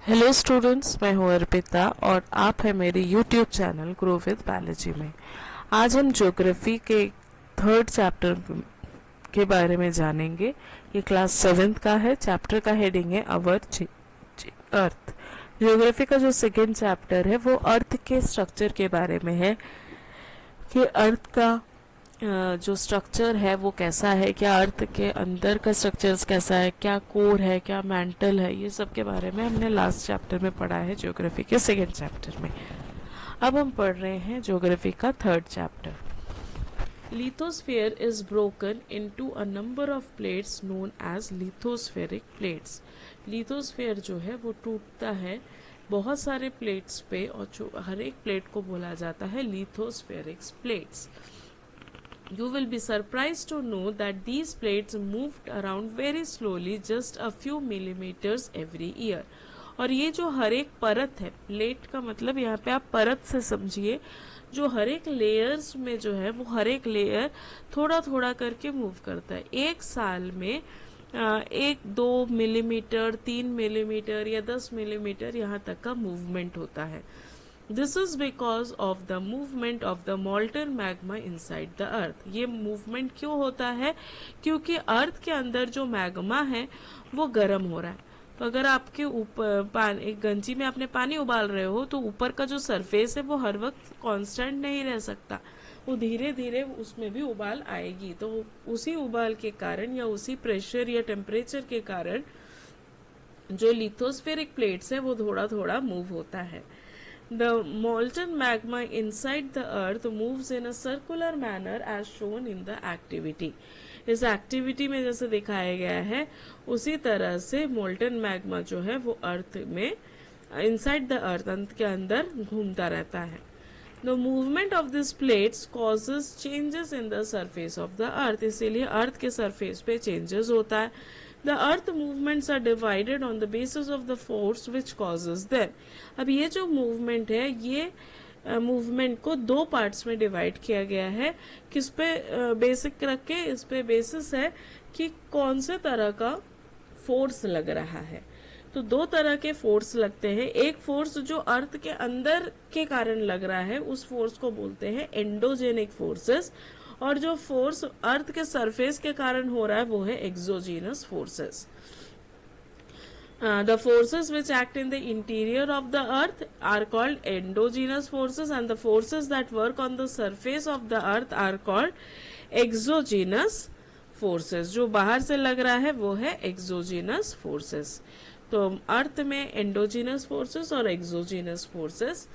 Hello students, मैं हूं अर्पिता और आप हैं मेरे YouTube channel grow with biology में। आज हम ज्योग्राफी के थर्ड चैप्टर के बारे में जानेंगे। ये क्लास 7th का है। चैप्टर का हेडिंग है अवर अर्थ। ज्योग्राफी का जो सेकेंड चैप्टर है वो अर्थ के स्ट्रक्चर के बारे में है कि अर्थ का जो स्ट्रक्चर है वो कैसा है, क्या अर्थ के अंदर का स्ट्रक्चर्स कैसा है, क्या कोर है, क्या मेंटल है, ये सब के बारे में हमने लास्ट चैप्टर में पढ़ा है ज्योग्राफी के सेकेंड चैप्टर में। अब हम पढ़ रहे हैं ज्योग्राफी का third chapter. Lithosphere is broken into a number of plates known as lithospheric plates. Lithosphere जो है वो टूटता है बहुत सारे प्लेट्स पे और जो हर एक प्लेट को बोला जाता है lithospheric plates. You will be surprised to know that these plates moved around very slowly, just a few millimeters every year. और ये जो हर एक परत है, प्लेट का मतलब यहाँ पे आप परत से समझिए, जो हर एक लेयर्स में जो है वो हर एक लेयर थोड़ा थोड़ा करके मूव करता है। एक साल में 1-2 मिलीमीटर, 3 मिलीमीटर या 10 मिलीमीटर यहाँ तक का मूवमेंट होता है। This is because of the movement of the molten magma inside the earth. ये मूवमेंट क्यों होता है? क्योंकि अर्थ के अंदर जो मैग्मा है वो गर्म हो रहा है। तो अगर आपके ऊपर एक गंजी में आपने पानी उबाल रहे हो तो ऊपर का जो सरफेस है वो हर वक्त कांस्टेंट नहीं रह सकता, वो धीरे धीरे उसमें भी उबाल आएगी। तो उसी उबाल के कारण या उसी प्रेशर या टेम्परेचर के कारण जो लिथोस्फेरिक प्लेट्स है वो थोड़ा थोड़ा मूव होता है। The molten magma inside the earth moves in a circular manner as shown in the activity. इस एक्टिविटी में जैसे दिखाया गया है उसी तरह से मोल्टन मैग्मा जो है वो अर्थ में इनसाइड द अर्थ, अंत के अंदर घूमता रहता है। The movement of these plates causes changes in the surface of the earth. इसीलिए अर्थ के सरफेस पे चेंजेस होता है। The earth movements are divided on the basis of the force which causes them. अब ये जो मूवमेंट है ये मूवमेंट को दो पार्ट्स में डिवाइड किया गया है। किस पे बेसिक रख के, इस पे बेसिस है कि कौन से तरह का फोर्स लग रहा है। तो दो तरह के फोर्स लगते हैं। एक फोर्स जो अर्थ के अंदर के कारण लग रहा है उस फोर्स को बोलते हैं एंडोजेनिक फोर्सेस, और जो फोर्स अर्थ के सरफेस के कारण हो रहा है वो है exogenous forces. The forces which act in the interior of the earth are called endogenous forces and the forces that work on the surface of the earth are called exogenous forces. जो बाहर से लग रहा है वो है exogenous forces. तो अर्थ में एंडोजीनस फोर्सेस और एक्सोजीनस फोर्सेस।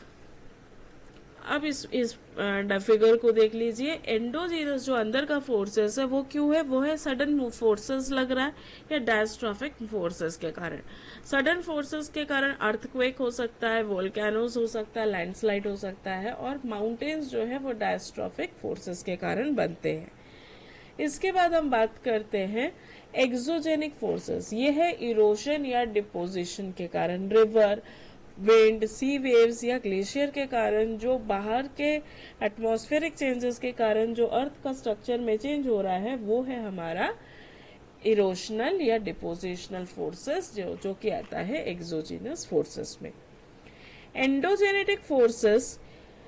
अब इस फिगर को देख लीजिए। एंडोजीनस जो अंदर का फोर्सेस है वो क्यों है? वो है सडन फोर्सेस लग रहा है या डायस्ट्रॉफिक फोर्सेस के कारण। सडन फोर्सेस के कारण अर्थक्वेक हो सकता है, वोल्केनोस हो सकता है, लैंडस्लाइड हो सकता है, और माउंटेन्स जो है वो डायस्ट्रॉफिक फोर्सेस के कारण बनते हैं। इसके बाद हम बात करते हैं एक्सोजेनिक फोर्सेस। ये है इरोशन या डिपोजिशन के कारण, रिवर, विंड, सी वेव्स या ग्लेशियर के कारण, जो बाहर के एटमॉस्फेरिक चेंजेस के कारण जो अर्थ का स्ट्रक्चर में चेंज हो रहा है वो है हमारा इरोशनल या डिपोजिशनल फोर्सेस, जो कि आता है एक्सोजिनस फोर्सेस में। Endogenetic forces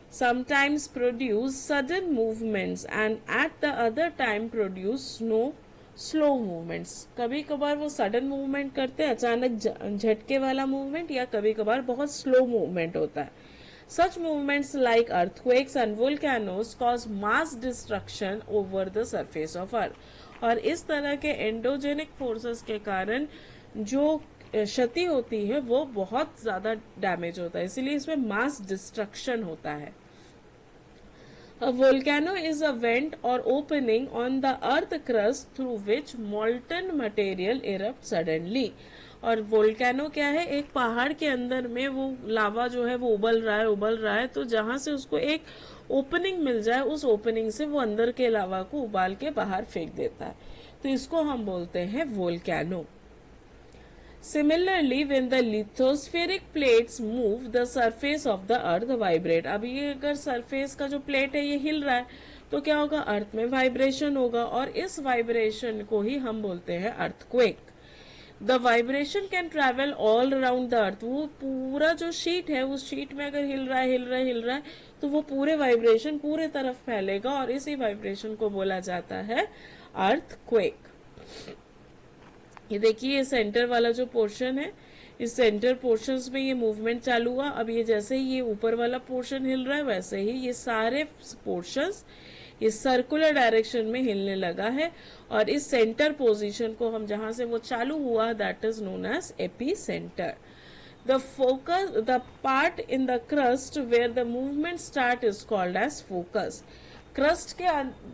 sometimes produce sudden movements and at the other time produce slow movements. कभी कभार वो सडन मूवमेंट करते हैं, अचानक झटके वाला मूवमेंट, या कभी कभार बहुत स्लो मूवमेंट होता है। Such movements like earthquakes and volcanoes cause mass destruction over the surface of earth. और इस तरह के एंडोजेनिक फोर्सेस के कारण जो क्षति होती है वो बहुत ज्यादा डैमेज होता है, इसीलिए इसमें मास डिस्ट्रक्शन होता है। A volcano is a vent or opening on the earth crust through which molten material erupts suddenly. और वोल्केनो क्या है? एक पहाड़ के अंदर में वो लावा जो है वो उबल रहा है, तो जहां से उसको एक ओपनिंग मिल जाए उस ओपनिंग से वो अंदर के लावा को उबाल के बाहर फेंक देता है, तो इसको हम बोलते हैं volcano. Similarly, when the lithospheric plates move, the surface of the earth vibrate. अब ये अगर सरफेस का जो प्लेट है ये हिल रहा है तो क्या होगा? अर्थ में वाइब्रेशन होगा, और इस वाइब्रेशन को ही हम बोलते हैं earthquake. The vibration can travel all around the earth, वो पूरा जो शीट है उस शीट में अगर हिल रहा है तो वो पूरे वाइब्रेशन पूरे तरफ फैलेगा और इसी वाइब्रेशन को बोला जाता है अर्थक्वेक। ये देखिए ये सेंटर वाला जो पोर्शन है, इस सेंटर पोर्शंस में ये मूवमेंट चालू हुआ। अब ये जैसे ही ये ऊपर वाला पोर्शन हिल रहा है वैसे ही ये सारे पोर्शंस ये सर्कुलर डायरेक्शन में हिलने लगा है और इस सेंटर पोजीशन को हम जहां से वो चालू हुआ that is known as epicentre. The focus, the part in the crust where the movement start is called as focus. Crust के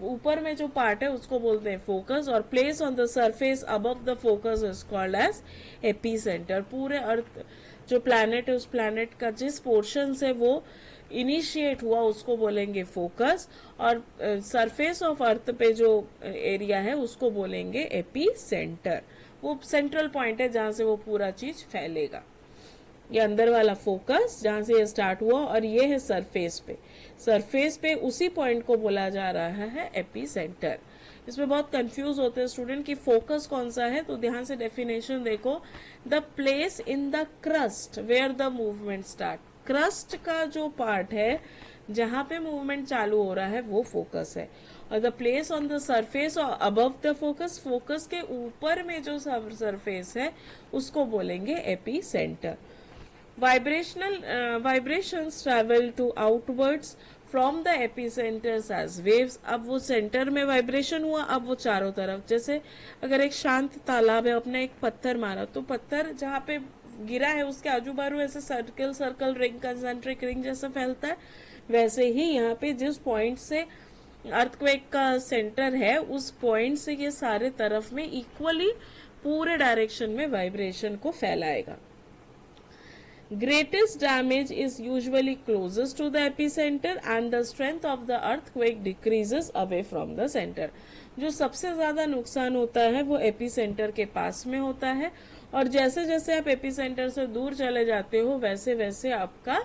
ऊपर में जो पार्ट है उसको बोलते हैं फोकस और place on the surface above the focus is called as epicentre. पूरे अर्थ जो प्लैनेट है उस प्लैनेट का जिस पोर्शन से वो इनिशिएट हुआ उसको बोलेंगे फोकस और सरफेस ऑफ अर्थ पे जो एरिया है उसको बोलेंगे एपीसेंटर। वो सेंट्रल पॉइंट है जहां से वो पूरा चीज फैलेगा। ये अंदर वाला फोकस जहां से ये स्टार्ट हुआ और ये है सरफेस पे उसी पॉइंट को बोला जा रहा है एपीसेंटर। इसमें बहुत कंफ्यूज होते हैं स्टूडेंट कि फोकस कौन सा है, तो ध्यान से डेफिनेशन देखो। The place in the crust where the movement start, crust का जो पार्ट है जहां पे मूवमेंट चालू हो रहा है वो फोकस है और the place on the surface और अबव द फोकस, फोकस के ऊपर में जो सरफेस है उसको बोलेंगे epicentre. vibrations travel to outwards from the epicenters as waves। अब वो सेंटर में वाइब्रेशन हुआ, अब वो चारों तरफ, जैसे अगर एक शांत तालाब है, अपने एक पत्थर मारा तो पत्थर जहाँ पे गिरा है उसके आजू बाजू ऐसे सर्कल रिंग, कंसेंट्रिक रिंग जैसा फैलता है, वैसे ही यहाँ पे जिस पॉइंट से अर्थक्वेक का सेंटर है उस पॉइंट से ये सारे तरफ में इक्वली पूरे डायरेक्शन में वाइब्रेशन को फैलाएगा। Greatest damage is usually closest to the epicenter and the strength of the earthquake decreases away from the center। जो सबसे ज्यादा नुकसान होता है वो एपीसेंटर के पास में होता है और जैसे जैसे आप एपीसेंटर से दूर चले जाते हो वैसे वैसे आपका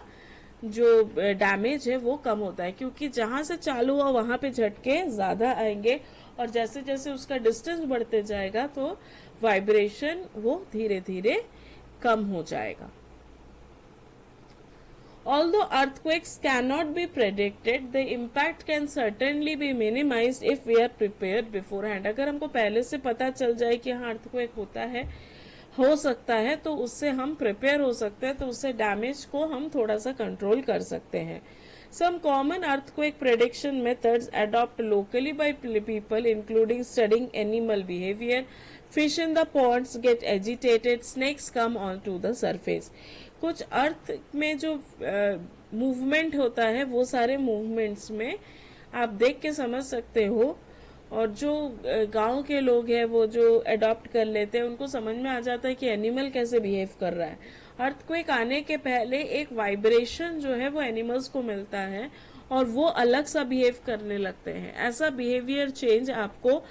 जो डैमेज है वो कम होता है, क्योंकि जहां से चालू हुआ वहां पे झटके ज्यादा आएंगे और जैसे जैसे उसका डिस्टेंस बढ़ते जाएगा तो वाइब्रेशन वो धीरे धीरे कम हो जाएगा। Although earthquakes cannot be predicted, the impact can certainly be minimized if we are prepared beforehand। अगर हमको पहले से पता चल जाए कि हाँ earthquake होता है, हो सकता है, तो उससे हम प्रिपेयर हो सकते हैं, तो उससे डैमेज को हम थोड़ा सा कंट्रोल कर सकते हैं। Some common earthquake prediction methods adopted locally by people including studying animal behavior, fish in the ponds get agitated, snakes come onto the surface। कुछ अर्थ में जो मूवमेंट होता है वो सारे मूवमेंट्स में आप देख के समझ सकते हो और जो गांव के लोग हैं वो जो अडॉप्ट कर लेते हैं उनको समझ में आ जाता है कि एनिमल कैसे बिहेव कर रहा है। अर्थक्वेक आने के पहले एक वाइब्रेशन जो है वो एनिमल्स को मिलता है और वो अलग सा बिहेव करने लगते हैं। ऐसा बिहेवियर चेंज आपको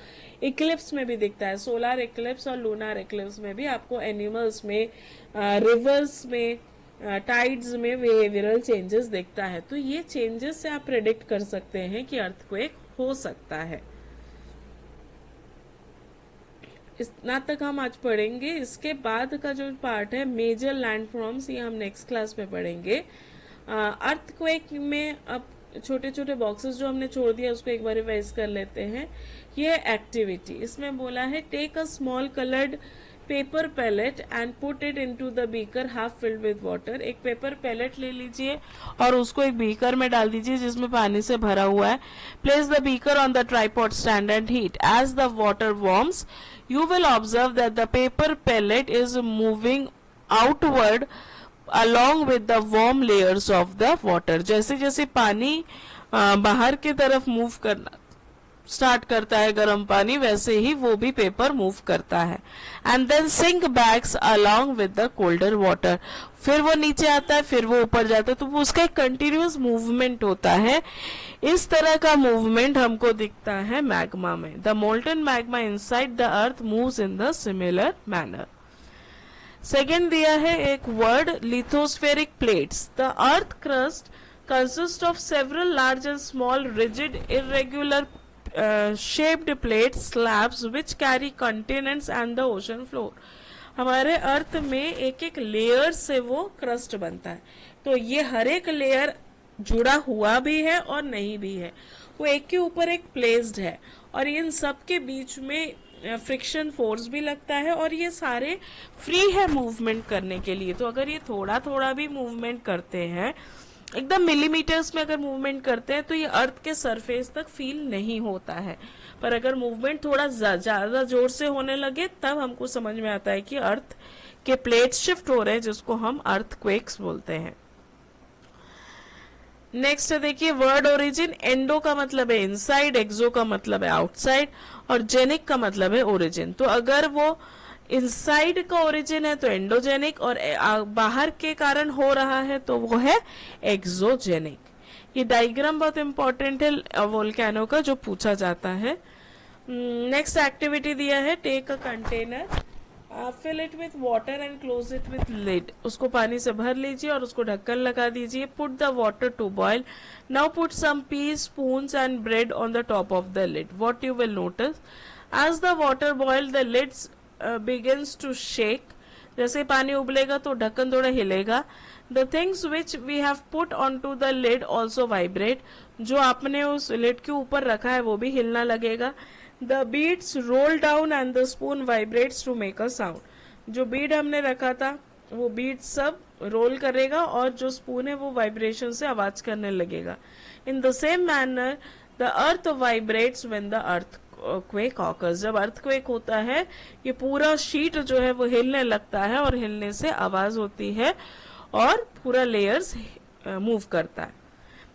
इक्लिप्स में भी दिखता है, सोलर इक्लिप्स और लूनर इक्लिप्स में भी आपको एनिमल्स में, रिवर्स में, टाइड्स में बिहेवियरल चेंजेस दिखता है। तो ये चेंजेस से आप प्रेडिक्ट कर सकते हैं कि अर्थक्वेक हो सकता है। इतना तक हम आज पढ़ेंगे। इसके बाद का जो पार्ट है मेजर लैंडफॉर्म्स, ये हम नेक्स्ट क्लास में पढ़ेंगे। अर्थक्वेक में अब छोटे छोटे बॉक्सेस जो हमने छोड़ दिया उसको एक बार रिवाइज कर लेते हैं। ये एक्टिविटी, इसमें बोला है take a small coloured paper pellet and put it into the beaker half filled with water. एक पेपर पैलेट ले लीजिए और उसको एक बीकर में डाल दीजिए जिसमें पानी से भरा हुआ है। Place the beaker on the tripod stand and heat as the water warms you will observe that the paper pellet is moving outward along with the warm layers of the water। जैसे जैसे पानी बाहर की तरफ move करना start करता है गर्म पानी, वैसे ही वो भी पेपर मूव करता है। And then sink backs along with the colder water, फिर वो नीचे आता है फिर वो ऊपर जाता है, तो वो उसका एक कंटिन्यूअस मूवमेंट होता है। इस तरह का मूवमेंट हमको दिखता है मैग्मा में। The molten magma inside the earth moves in the similar manner. Second दिया है एक word lithospheric plates. The earth crust consist of several large and small rigid irregular shaped plate slabs which carry continents and the ocean floor। हमारे अर्थ में एक एक layer से वो crust बनता है, तो ये हर एक लेयर जुड़ा हुआ भी है और नहीं भी है, वो एक के ऊपर एक प्लेस्ड है, और इन सब के बीच में फ्रिक्शन फोर्स भी लगता है, और ये सारे फ्री है मूवमेंट करने के लिए। तो अगर ये थोड़ा थोड़ा भी मूवमेंट करते हैं, एकदम मिलीमीटर्स में अगर मूवमेंट करते हैं, तो ये अर्थ के सरफेस तक फील नहीं होता है। पर अगर मूवमेंट थोड़ा ज्यादा जोर से होने लगे, तब हमको समझ में आता है कि अर्थ के प्लेट शिफ्ट हो रहे हैं, जिसको हम अर्थक्वेक्स बोलते हैं। नेक्स्ट देखिए वर्ड ओरिजिन। एंडो का मतलब है इनसाइड, एक्सो का मतलब है आउटसाइड, और जेनिक का मतलब है ओरिजिन। तो अगर वो इनसाइड का ओरिजिन है तो एंडोजेनिक, और बाहर के कारण हो रहा है तो वो है एक्सोजेनिक। ये डायग्राम बहुत इंपॉर्टेंट है वोल्केनो का, जो पूछा जाता है। नेक्स्ट एक्टिविटी दिया है, take a container, fill it with water and close it with lid. उसको पानी से भर लीजिए और उसको ढक्कन लगा दीजिए। Put the water to boil, now put some piece, spoons and bread on the top of the lid. What you will notice, as the water boil the lids begins to shake। जैसे पानी उबलेगा तो ढक्कन थोड़ा हिलेगा। The things which we have put onto the lid also vibrate। जो आपने उस lid के ऊपर रखा है वो भी हिलना लगेगा। The beads roll down and the spoon vibrates to make a sound। जो बीड हमने रखा था वो बीड सब रोल करेगा और जो स्पून है वो वाइब्रेशन से आवाज करने लगेगा। In the same manner the earth vibrates when the earthquake occurs। जब अर्थक्वेक होता है ये पूरा शीट जो है वो हिलने लगता है, और हिलने से आवाज होती है और पूरा लेयर्स मूव करता है।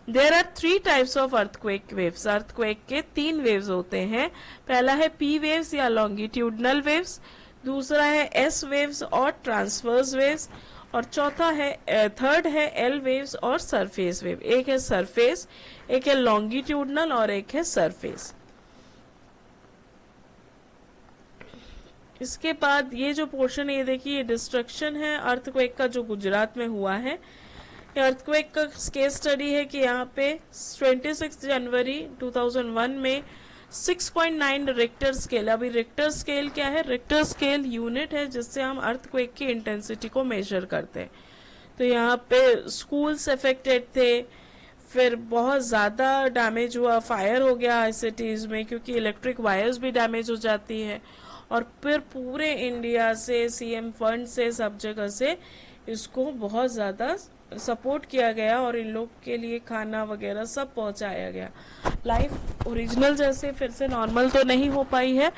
There are 3 types of earthquake waves. Earthquake के 3 वेव्स होते हैं। पहला है पी वेव्स या लॉन्गिट्यूडनल वेव्स, दूसरा है एस वेव्स और ट्रांसवर्स वेव्स, और चौथा है थर्ड है एल वेव्स और सरफेस वेव। एक है सरफेस, एक है लॉन्गिट्यूडनल और एक है सरफेस। इसके बाद ये जो पोर्शन है ये देखिए, ये डिस्ट्रक्शन है अर्थक्वेक का जो गुजरात में हुआ है। ये अर्थक्वेक का केस स्टडी है कि यहाँ पे 26 जनवरी 2001 में 6.9 रिक्टर स्केल। अभी रिक्टर स्केल क्या है? रिक्टर स्केल यूनिट है जिससे हम अर्थक्वेक की इंटेंसिटी को मेजर करते हैं। तो यहाँ पे स्कूल्स अफेक्टेड थे, फिर बहुत ज़्यादा डैमेज हुआ, फायर हो गया सिटीज़ में क्योंकि इलेक्ट्रिक वायर्स भी डैमेज हो जाती है, और फिर पूरे इंडिया से सीएम फंड से सब जगह से इसको बहुत ज़्यादा सपोर्ट किया गया और इन लोग के लिए खाना वगैरह सब पहुंचाया गया। लाइफ ओरिजिनल जैसे फिर से नॉर्मल तो नहीं हो पाई है,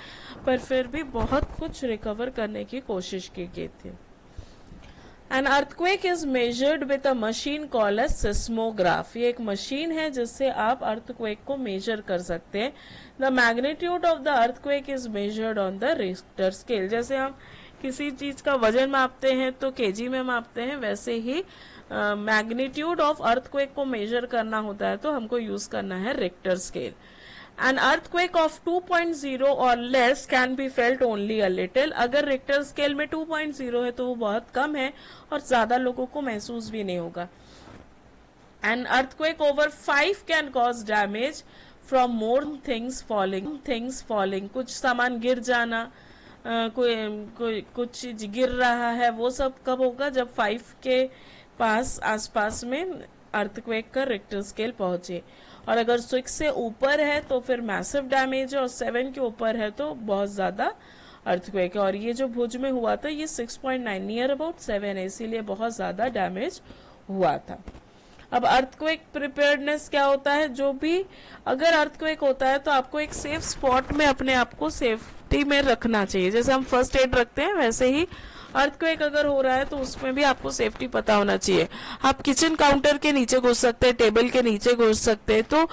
पर फिर भी बहुत कुछ रिकवर करने की कोशिश की गई थी। An earthquake is measured with a machine called as seismograph। ये एक मशीन है जिससे आप अर्थक्वेक को मेजर कर सकते हैं। The magnitude of the earthquake is measured on the Richter scale। जैसे हम किसी चीज का वजन मापते हैं तो केजी में मापते हैं, वैसे ही मैग्नीट्यूड ऑफ अर्थक्वेक को मेजर करना होता है तो हमको यूज करना है Richter scale. An earthquake of 2.0 or less can be felt only a little। अगर रिक्टर स्केल में 2.0 है तो वो बहुत कम है और ज्यादा लोगों को महसूस भी नहीं होगा। An earthquake over 5 can cause damage from more things falling। कुछ सामान गिर जाना, कुछ चीज गिर रहा है, वो सब कब होगा? जब 5 के पास आसपास में अर्थक्वेक का रिक्टर स्केल पहुंचे। और अगर 6 से ऊपर है तो फिर मैसिव डैमेज है, और 7 के ऊपर है तो बहुत ज्यादा अर्थक्वेक है। और ये जो भुज में हुआ था ये 6.9 नियर अबाउट 7 है, इसीलिए बहुत ज्यादा डैमेज हुआ था। अब अर्थक्वेक प्रिपेयर्डनेस क्या होता है? जो भी अगर अर्थक्वेक होता है तो आपको एक सेफ स्पॉट में अपने आप को सेफ्टी में रखना चाहिए। जैसे हम फर्स्ट एड रखते हैं वैसे ही अर्थक्वेक अगर हो रहा है तो उसमें भी आपको सेफ्टी पता होना चाहिए। आप किचन काउंटर के नीचे घुस सकते हैं, टेबल के नीचे घुस सकते हैं, तो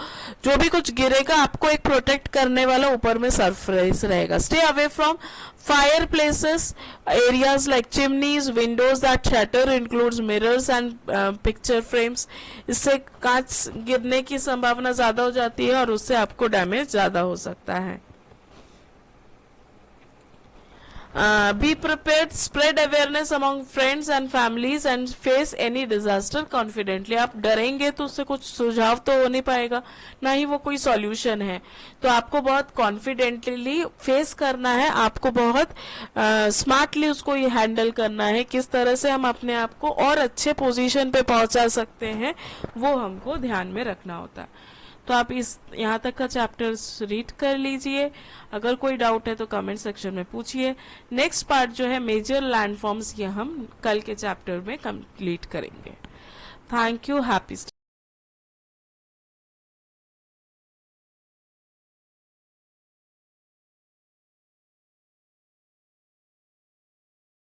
जो भी कुछ गिरेगा आपको एक प्रोटेक्ट करने वाला ऊपर में सरफेस रहेगा। Stay away from fire places, areas like chimneys, Windows that shatter includes mirrors and picture frames. इससे कांच गिरने की संभावना ज्यादा हो जाती है और उससे आपको डैमेज ज्यादा हो सकता है। Be prepared, spread awareness among friends and families and face any disaster confidently. आप डरेंगे तो उससे कुछ सुझाव तो हो नहीं पाएगा, ना ही वो कोई सॉल्यूशन है। तो आपको बहुत कॉन्फिडेंटली फेस करना है, आपको बहुत स्मार्टली उसको ये हैंडल करना है। किस तरह से हम अपने आप को और अच्छे पोजीशन पे पहुंचा सकते हैं वो हमको ध्यान में रखना होता है। तो आप इस यहाँ तक का चैप्टर रीड कर लीजिए। अगर कोई डाउट है तो कमेंट सेक्शन में पूछिए। नेक्स्ट पार्ट जो है मेजर लैंडफॉर्म्स, ये हम कल के चैप्टर में कंप्लीट करेंगे। Thank you, happy